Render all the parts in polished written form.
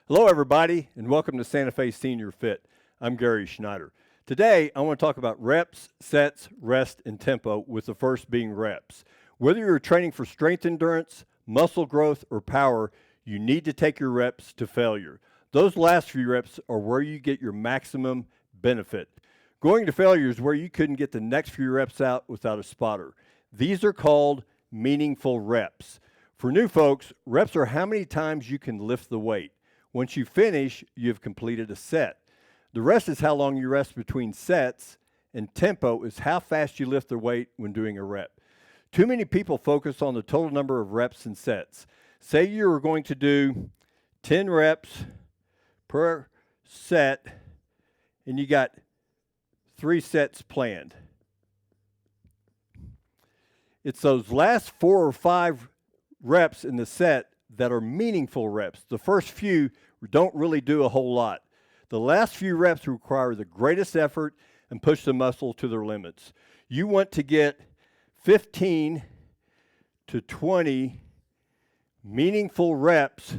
Hello, everybody, and welcome to Santa Fe Senior Fit. I'm Gary Schneider. Today, I want to talk about reps, sets, rest, and tempo, with the first being reps. Whether you're training for strength endurance, muscle growth, or power, you need to take your reps to failure. Those last few reps are where you get your maximum benefit. Going to failure is where you couldn't get the next few reps out without a spotter. These are called meaningful reps. For new folks, reps are how many times you can lift the weight. Once you finish, you've completed a set. The rest is how long you rest between sets, and tempo is how fast you lift the weight when doing a rep. Too many people focus on the total number of reps and sets. Say you are going to do 10 reps per set, and you got 3 sets planned. It's those last 4 or 5 reps in the set that are meaningful reps. The first few don't really do a whole lot. The last few reps require the greatest effort and push the muscle to their limits. You want to get 15 to 20 meaningful reps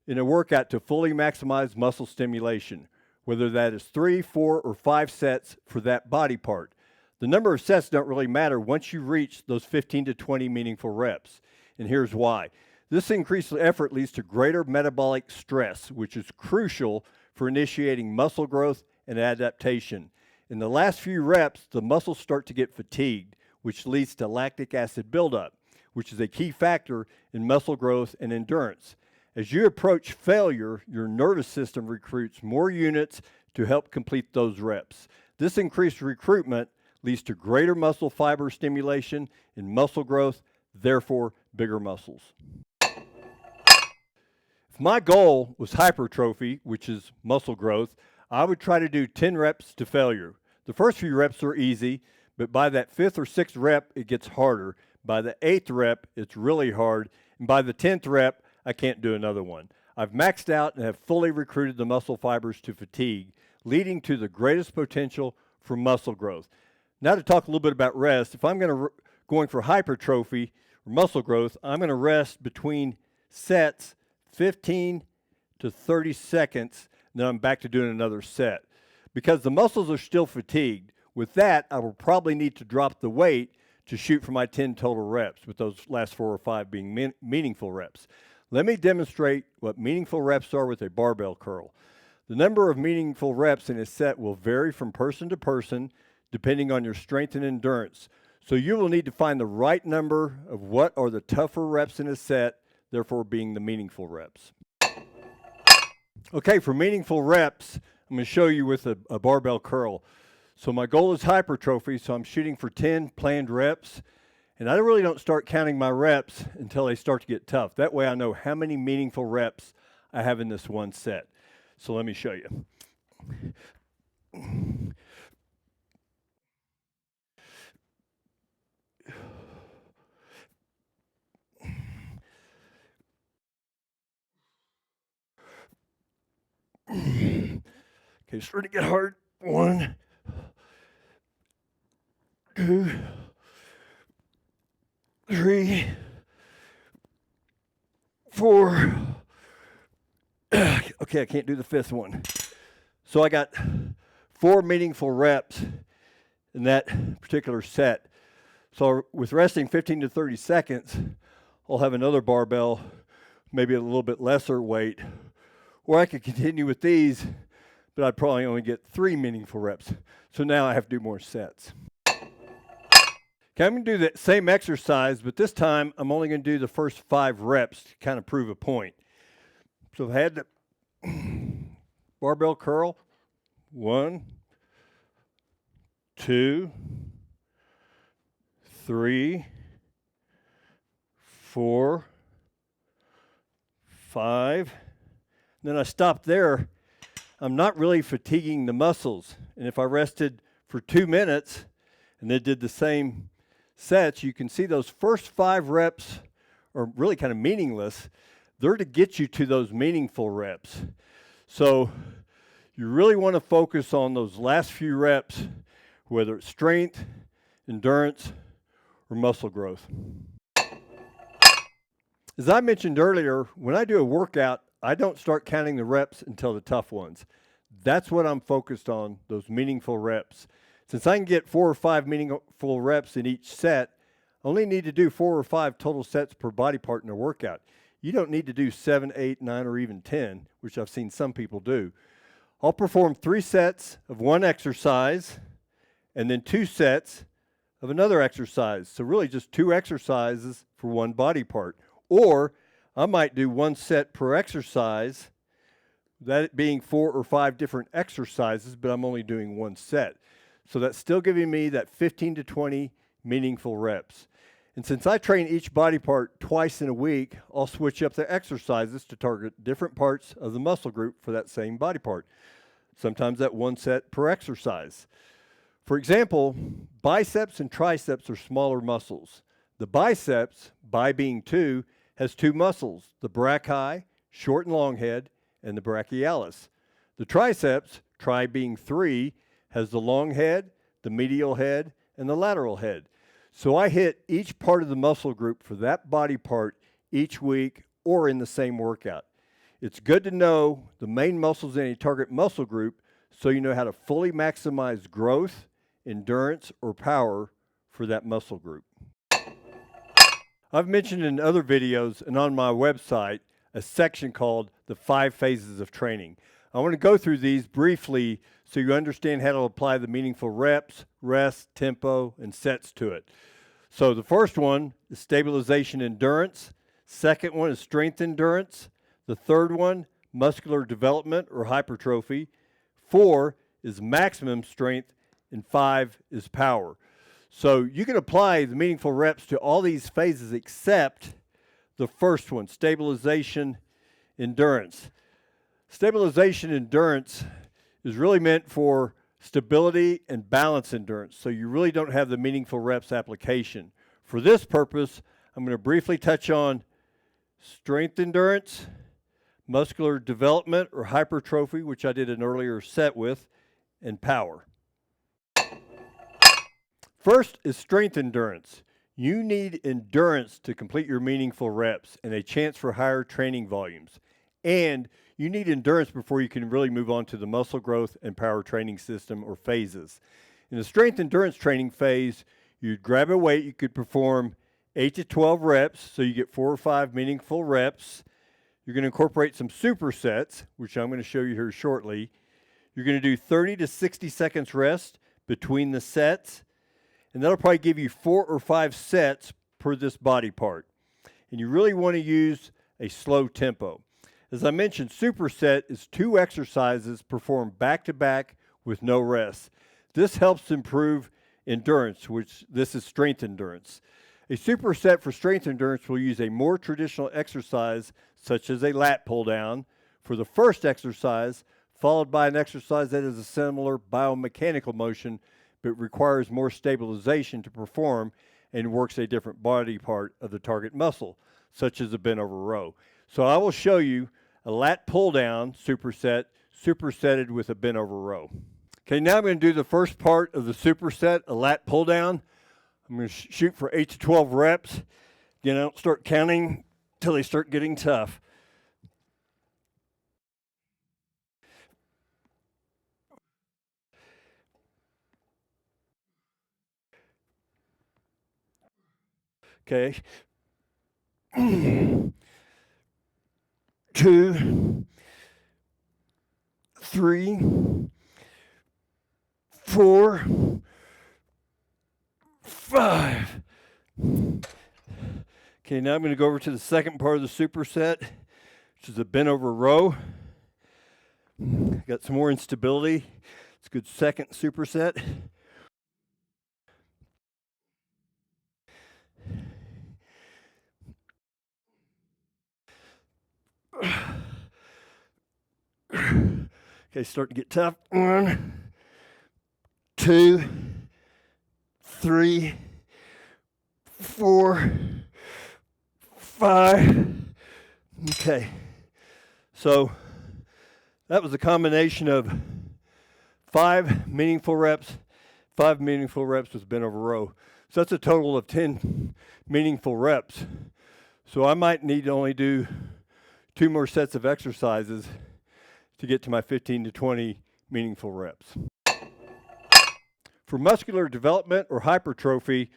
in a workout to fully maximize muscle stimulation, whether that is 3, 4, or 5 sets for that body part. The number of sets don't really matter once you reach those 15 to 20 meaningful reps. And here's why. This increased effort leads to greater metabolic stress, which is crucial for initiating muscle growth and adaptation. In the last few reps, the muscles start to get fatigued, which leads to lactic acid buildup, which is a key factor in muscle growth and endurance. As you approach failure, your nervous system recruits more units to help complete those reps. This increased recruitment leads to greater muscle fiber stimulation and muscle growth, therefore bigger muscles. If my goal was hypertrophy, which is muscle growth, I would try to do 10 reps to failure. The first few reps are easy, but by that 5th or 6th rep, it gets harder. By the 8th rep, it's really hard. And by the 10th rep, I can't do another one. I've maxed out and have fully recruited the muscle fibers to fatigue, leading to the greatest potential for muscle growth. Now to talk a little bit about rest. If I'm going for hypertrophy or muscle growth, I'm going to rest between sets 15 to 30 seconds, and then I'm back to doing another set. Because the muscles are still fatigued, with that, I will probably need to drop the weight to shoot for my 10 total reps, with those last 4 or 5 being meaningful reps. Let me demonstrate what meaningful reps are with a barbell curl. The number of meaningful reps in a set will vary from person to person, depending on your strength and endurance. So you will need to find the right number of what are the tougher reps in a set, therefore being the meaningful reps. Okay, for meaningful reps, I'm going to show you with a barbell curl. So my goal is hypertrophy, so I'm shooting for 10 planned reps. And I really don't start counting my reps until they start to get tough. That way I know how many meaningful reps I have in this one set. So let me show you. Okay, starting to get hard. 1, 2, 3, 4. Okay, I can't do the 5th one. So I got 4 meaningful reps in that particular set. So with resting 15 to 30 seconds, I'll have another barbell, maybe a little bit lesser weight, or I could continue with these, but I'd probably only get 3 meaningful reps. So now I have to do more sets. Okay, I'm going to do that same exercise, but this time I'm only going to do the first 5 reps to kind of prove a point. So I've had the barbell curl, 1, 2, 3, 4, 5. Then I stop there. I'm not really fatiguing the muscles. And if I rested for 2 minutes and then did the same sets, you can see those first 5 reps are really kind of meaningless. They're to get you to those meaningful reps. So you really want to focus on those last few reps, whether it's strength, endurance, or muscle growth. As I mentioned earlier, when I do a workout, I don't start counting the reps until the tough ones. That's what I'm focused on, those meaningful reps. Since I can get 4 or 5 meaningful reps in each set, I only need to do 4 or 5 total sets per body part in a workout. You don't need to do 7, 8, 9, or even 10, which I've seen some people do. I'll perform 3 sets of one exercise and then 2 sets of another exercise. So really just 2 exercises for one body part. Or I might do 1 set per exercise, that being 4 or 5 different exercises, but I'm only doing 1 set. So that's still giving me that 15 to 20 meaningful reps. And since I train each body part twice in a week, I'll switch up the exercises to target different parts of the muscle group for that same body part. Sometimes that 1 set per exercise. For example, biceps and triceps are smaller muscles. The biceps, bi being 2, has 2 muscles, the brachii, short and long head, and the brachialis. The triceps, tri being 3, has the long head, the medial head, and the lateral head. So I hit each part of the muscle group for that body part each week or in the same workout. It's good to know the main muscles in a target muscle group so you know how to fully maximize growth, endurance, or power for that muscle group. I've mentioned in other videos and on my website a section called the 5 phases of training. I want to go through these briefly so you understand how to apply the meaningful reps, rest, tempo, and sets to it. So the first one is stabilization endurance. Second one is strength endurance. The third one, muscular development or hypertrophy. 4 is maximum strength, and 5 is power. So you can apply the meaningful reps to all these phases except the first one, stabilization endurance. Stabilization endurance is really meant for stability and balance endurance, so you really don't have the meaningful reps application. For this purpose, I'm going to briefly touch on strength endurance, muscular development or hypertrophy, which I did an earlier set with, and power. First is strength endurance. You need endurance to complete your meaningful reps and a chance for higher training volumes. And you need endurance before you can really move on to the muscle growth and power training system or phases. In the strength endurance training phase, you'd grab a weight, you could perform 8 to 12 reps, so you get 4 or 5 meaningful reps. You're going to incorporate some supersets, which I'm going to show you here shortly. You're going to do 30 to 60 seconds rest between the sets, and that'll probably give you 4 or 5 sets per this body part. And you really want to use a slow tempo. As I mentioned, superset is 2 exercises performed back-to-back with no rest. This helps improve endurance, which this is strength endurance. A superset for strength endurance will use a more traditional exercise, such as a lat pull down, for the first exercise, followed by an exercise that is a similar biomechanical motion, but requires more stabilization to perform and works a different body part of the target muscle, such as a bent over row. So I will show you a lat pull down supersetted with a bent over row. Okay, now I'm going to do the first part of the superset, a lat pull down. I'm going to shoot for 8 to 12 reps. Again, I don't start counting till they start getting tough. Okay. 2, 3, 4, 5. Okay, now I'm going to go over to the second part of the superset, which is a bent over row. Got some more instability. It's a good second superset. Okay, starting to get tough. 1, 2, 3, 4, 5. Okay, so that was a combination of 5 meaningful reps with bent over row. So that's a total of 10 meaningful reps. So I might need to only do 2 more sets of exercises to get to my 15 to 20 meaningful reps. For muscular development or hypertrophy,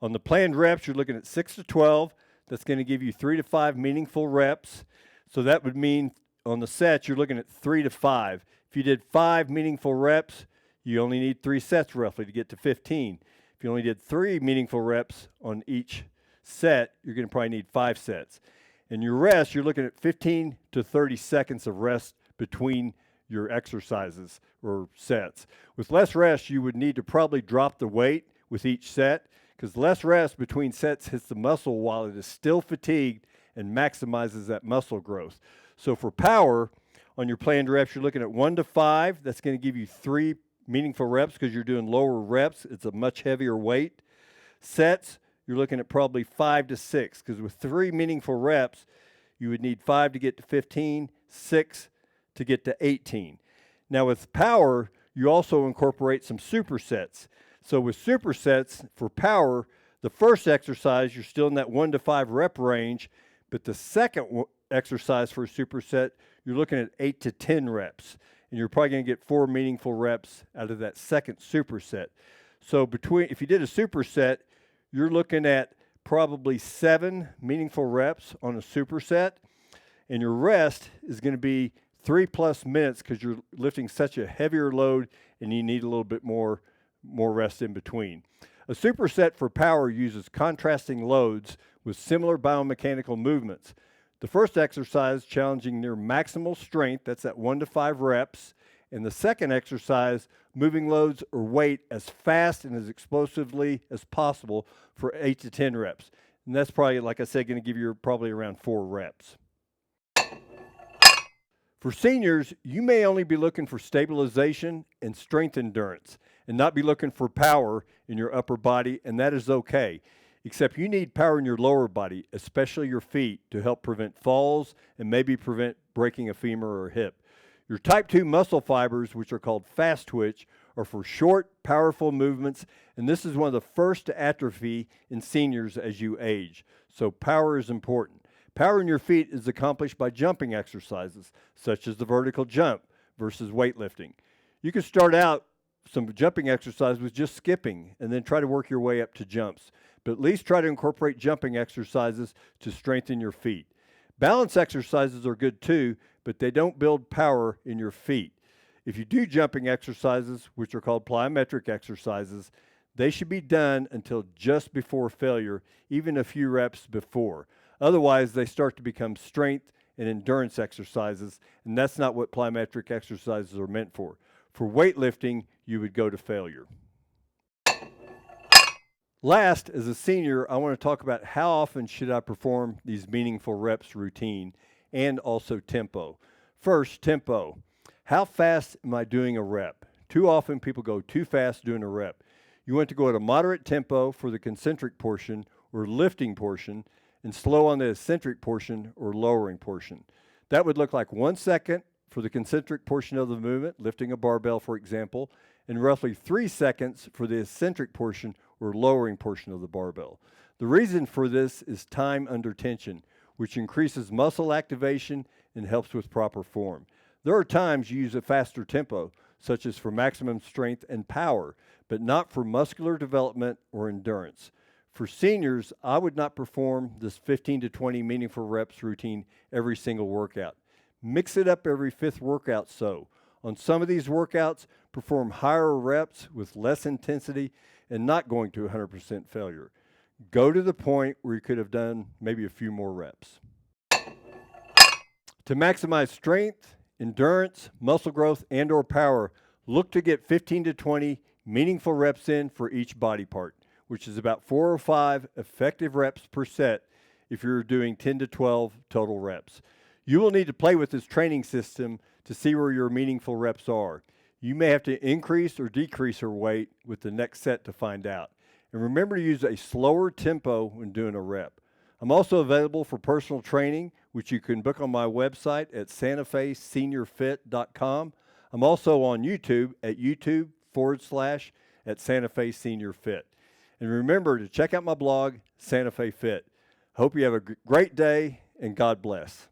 on the planned reps, you're looking at 6 to 12. That's going to give you 3 to 5 meaningful reps. So that would mean on the sets, you're looking at 3 to 5. If you did 5 meaningful reps, you only need 3 sets roughly to get to 15. If you only did 3 meaningful reps on each set, you're going to probably need 5 sets. And your rest, you're looking at 15 to 30 seconds of rest between your exercises or sets. With less rest, you would need to probably drop the weight with each set, because less rest between sets hits the muscle while it is still fatigued and maximizes that muscle growth. So for power, on your planned reps, you're looking at 1 to 5. That's going to give you 3 meaningful reps because you're doing lower reps. It's a much heavier weight. Sets, you're looking at probably 5 to 6, because with 3 meaningful reps, you would need 5 to get to 15, 6 to get to 18. Now with power, you also incorporate some supersets. So with supersets for power, the first exercise, you're still in that 1 to 5 rep range, but the second exercise for a superset, you're looking at 8 to 10 reps. And you're probably going to get 4 meaningful reps out of that second superset. So if you did a superset, you're looking at probably 7 meaningful reps on a superset. And your rest is going to be 3+ minutes because you're lifting such a heavier load and you need a little bit more rest in between. A superset for power uses contrasting loads with similar biomechanical movements. The first exercise challenging near maximal strength, that's at 1 to 5 reps. And the second exercise, moving loads or weight as fast and as explosively as possible for 8 to 10 reps. And that's probably, like I said, going to give you probably around 4 reps. For seniors, you may only be looking for stabilization and strength endurance and not be looking for power in your upper body, and that is okay. Except you need power in your lower body, especially your feet, to help prevent falls and maybe prevent breaking a femur or hip. Your type 2 muscle fibers, which are called fast twitch, are for short, powerful movements, and this is one of the first to atrophy in seniors as you age. So power is important. Power in your feet is accomplished by jumping exercises, such as the vertical jump versus weightlifting. You can start out some jumping exercise with just skipping and then try to work your way up to jumps. But at least try to incorporate jumping exercises to strengthen your feet. Balance exercises are good too, but they don't build power in your feet. If you do jumping exercises, which are called plyometric exercises, they should be done until just before failure, even a few reps before. Otherwise, they start to become strength and endurance exercises, and that's not what plyometric exercises are meant for. For weightlifting, you would go to failure. Last, as a senior, I want to talk about how often should I perform these meaningful reps routine and also tempo. First, tempo. How fast am I doing a rep? Too often people go too fast doing a rep. You want to go at a moderate tempo for the concentric portion or lifting portion and slow on the eccentric portion or lowering portion. That would look like 1 second for the concentric portion of the movement, lifting a barbell for example, and roughly 3 seconds for the eccentric portion or lowering portion of the barbell. The reason for this is time under tension, which increases muscle activation and helps with proper form. There are times you use a faster tempo, such as for maximum strength and power, but not for muscular development or endurance. For seniors, I would not perform this 15 to 20 meaningful reps routine every single workout. Mix it up every 5th workout so. On some of these workouts, perform higher reps with less intensity and not going to 100% failure. Go to the point where you could have done maybe a few more reps. To maximize strength, endurance, muscle growth, and or power, look to get 15 to 20 meaningful reps in for each body part, which is about 4 or 5 effective reps per set if you're doing 10 to 12 total reps. You will need to play with this training system to see where your meaningful reps are. You may have to increase or decrease your weight with the next set to find out. And remember to use a slower tempo when doing a rep. I'm also available for personal training, which you can book on my website at santafeseniorfit.com. I'm also on YouTube at YouTube/@SantaFeSeniorFit. And remember to check out my blog, Santa Fe Fit. Hope you have a great day and God bless.